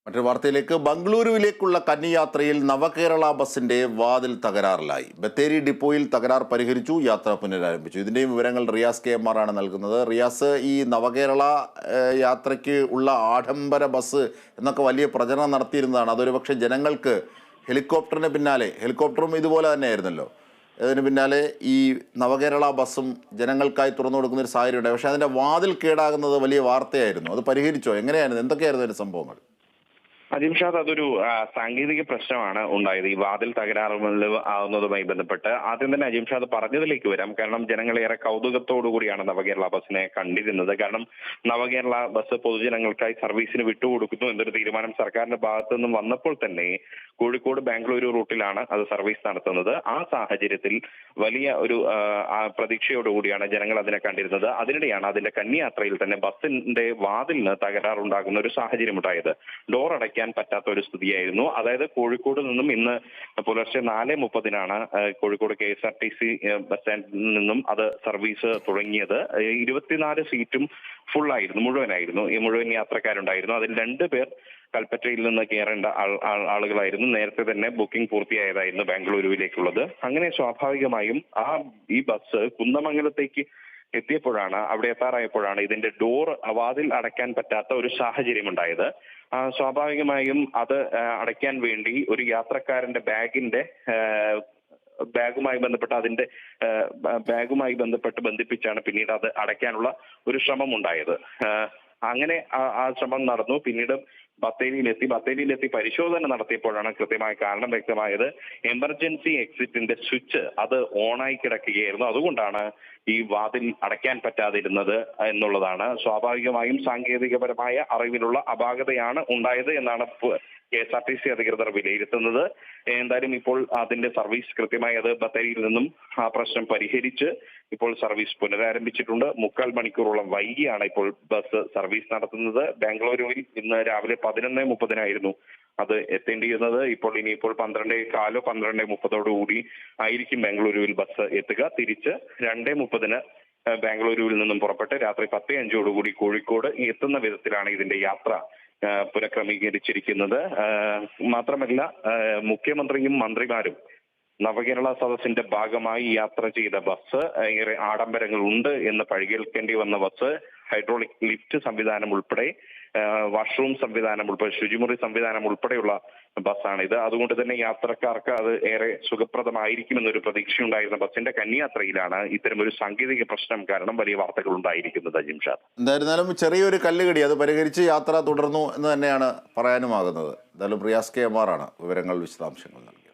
മറ്റൊരു വാർത്തയിലേക്ക്. ബംഗളൂരുവിലേക്കുള്ള കന്നിയാത്രയിൽ നവകേരള ബസിന്റെ വാതിൽ തകരാറിലായി. ബത്തേരി ഡിപ്പോയിൽ തകരാർ പരിഹരിച്ചു, യാത്ര പുനരാരംഭിച്ചു. ഇതിന്റെയും വിവരങ്ങൾ റിയാസ് KMR ആണ് നൽകുന്നത്. റിയാസ്, ഈ നവകേരള യാത്രയ്ക്ക് ഉള്ള ആഡംബര ബസ് എന്നൊക്കെ വലിയ പ്രചരണം നടത്തിയിരുന്നതാണ്. അതൊരു പക്ഷേ ജനങ്ങൾക്ക് ഹെലികോപ്റ്ററും ഇതുപോലെ തന്നെയായിരുന്നല്ലോ. അതിന് പിന്നാലെ ഈ നവകേരള ബസ്സും ജനങ്ങൾക്കായി തുറന്നു കൊടുക്കുന്ന ഒരു സാഹചര്യമുണ്ട്. പക്ഷേ അതിൻ്റെ വാതിൽ കേടാകുന്നത് വലിയ വാർത്തയായിരുന്നു. അത് പരിഹരിച്ചോ? എങ്ങനെയായിരുന്നു? എന്തൊക്കെയായിരുന്നു അതിൻ്റെ സംഭവങ്ങൾ? അജിംഷാദ്, അതൊരു സാങ്കേതിക പ്രശ്നമാണ് ഉണ്ടായത്. ഈ വാതിൽ ആവുന്നതുമായി ബന്ധപ്പെട്ട് ആദ്യം തന്നെ അജിംഷാദ് പറഞ്ഞതിലേക്ക് വരാം. കാരണം ജനങ്ങളേറെ കൗതുകത്തോടു കൂടിയാണ് നവകേരള ബസ്സിനെ കണ്ടിരുന്നത്. കാരണം നവകേരള ബസ് പൊതുജനങ്ങൾക്കായി സർവീസിന് വിട്ടുകൊടുക്കുന്നു എന്നൊരു തീരുമാനം സർക്കാരിന്റെ ഭാഗത്തു നിന്നും വന്നപ്പോൾ തന്നെ കോഴിക്കോട് ബാംഗ്ലൂരു റൂട്ടിലാണ് അത് സർവീസ് നടത്തുന്നത്. ആ സാഹചര്യത്തിൽ വലിയ ഒരു പ്രതീക്ഷയോടുകൂടിയാണ് ജനങ്ങൾ അതിനെ കണ്ടിരുന്നത്. അതിനിടെയാണ് അതിന്റെ കന്നിയാത്രയിൽ തന്നെ ബസ്സിന്റെ വാതിലിന് തകരാറുണ്ടാകുന്ന ഒരു സാഹചര്യം ഉണ്ടായത്. ഡോർ അടയ്ക്കാൻ പറ്റാത്ത ഒരു സ്ഥിതിയായിരുന്നു. അതായത് കോഴിക്കോട് നിന്നും ഇന്ന് പുലർച്ചെ 4:30 കോഴിക്കോട് KSRTC ബസ് സ്റ്റാൻഡിൽ നിന്നും അത് സർവീസ് തുടങ്ങിയത്. 24 സീറ്റും ഫുള്ളായിരുന്നു, മുഴുവനായിരുന്നു. ഈ മുഴുവൻ യാത്രക്കാരുണ്ടായിരുന്നു. അതിൽ 2 പേർ കൽപ്പറ്റയിൽ നിന്ന് കയറേണ്ട ആളുകളായിരുന്നു. നേരത്തെ തന്നെ ബുക്കിംഗ് പൂർത്തിയായതായിരുന്നു ബാംഗ്ലൂരുവിലേക്കുള്ളത്. അങ്ങനെ സ്വാഭാവികമായും ഈ ബസ് കുന്ദമംഗലത്തേക്ക് അവിടെ എത്താറായപ്പോഴാണ് ഇതിന്റെ വാതിൽ അടയ്ക്കാൻ പറ്റാത്ത ഒരു സാഹചര്യം ഉണ്ടായത്. സ്വാഭാവികമായും അത് അടയ്ക്കാൻ വേണ്ടി ഒരു യാത്രക്കാരന്റെ ബാഗുമായി ബന്ധപ്പെട്ട് ബന്ധിപ്പിച്ചാണ് പിന്നീട് അത് അടയ്ക്കാനുള്ള ഒരു ശ്രമം ഉണ്ടായത്. അങ്ങനെ ആ ശ്രമം നടന്നു. പിന്നീട് ബത്തേരിയിലെത്തി പരിശോധന നടത്തിയപ്പോഴാണ് കൃത്യമായ കാരണം വ്യക്തമായത്. എമർജൻസി എക്സിറ്റിന്റെ സ്വിച്ച് അത് ഓണായി കിടക്കുകയായിരുന്നു. അതുകൊണ്ടാണ് ഈ വാതിൽ അടയ്ക്കാൻ പറ്റാതിരുന്നത് എന്നുള്ളതാണ്. സ്വാഭാവികമായും സാങ്കേതികപരമായ അറിവിലുള്ള അപാകതയാണ് ഉണ്ടായത് എന്നാണ് KSRTC അധികൃതർ വിലയിരുത്തുന്നത്. എന്തായാലും ഇപ്പോൾ അതിന്റെ സർവീസ് കൃത്യമായി അത് ബത്തേരിയിൽ നിന്നും ആ പ്രശ്നം പരിഹരിച്ച് ഇപ്പോൾ സർവീസ് പുനരാരംഭിച്ചിട്ടുണ്ട്. 3/4 മണിക്കൂറോളം വൈകിയാണ് ഇപ്പോൾ ബസ് സർവീസ് നടത്തുന്നത്. ബാംഗ്ലൂരുവിൽ ഇന്ന് രാവിലെ 11:30 അത് എത്തേണ്ടിയിരുന്നത്. ഇനിയിപ്പോൾ 12:15 12:30 ആയിരിക്കും ബാംഗ്ലൂരുവിൽ ബസ് എത്തുക. തിരിച്ച് 2:30 ബാംഗ്ലൂരുവിൽ നിന്നും പുറപ്പെട്ട് രാത്രി 10:05 കോഴിക്കോട് എത്തുന്ന വിധത്തിലാണ് ഇതിന്റെ യാത്ര പുനഃക്രമീകരിച്ചിരിക്കുന്നത്. മാത്രമല്ല, മുഖ്യമന്ത്രിയും മന്ത്രിമാരും നവകേരള സദസ്സിന്റെ ഭാഗമായി യാത്ര ചെയ്ത ബസ് ഏറെ ആഡംബരങ്ങൾ ഉണ്ട് എന്ന് പരിഗണിക്കേണ്ടി വന്ന ബസ്, ഹൈഡ്രോളിക് ലിഫ്റ്റ് സംവിധാനം ഉൾപ്പെടെ, വാഷ്റൂം സംവിധാനം ഉൾപ്പെടെ, ശുചിമുറി സംവിധാനം ഉൾപ്പെടെയുള്ള ബസ്സാണിത്. അതുകൊണ്ട് തന്നെ യാത്രക്കാർക്ക് അത് ഏറെ സുഖപ്രദമായിരിക്കുമെന്നൊരു പ്രതീക്ഷയുണ്ടായിരുന്ന ബസിന്റെ കന്നിയാത്രയിലാണ് ഇത്തരമൊരു സാങ്കേതിക പ്രശ്നം കാരണം വലിയ വാർത്തകൾ ഉണ്ടായിരിക്കുന്നത്. അജിംഷാദ്, എന്തായിരുന്നാലും ചെറിയൊരു കല്ലുകടി, അത് പരിഹരിച്ച് യാത്ര തുടർന്നു എന്ന് തന്നെയാണ് പറയാനുമാകുന്നത്. എന്തായാലും റിയാസ് KMR ആണ് വിവരങ്ങൾ, വിശദാംശങ്ങൾ നൽകി.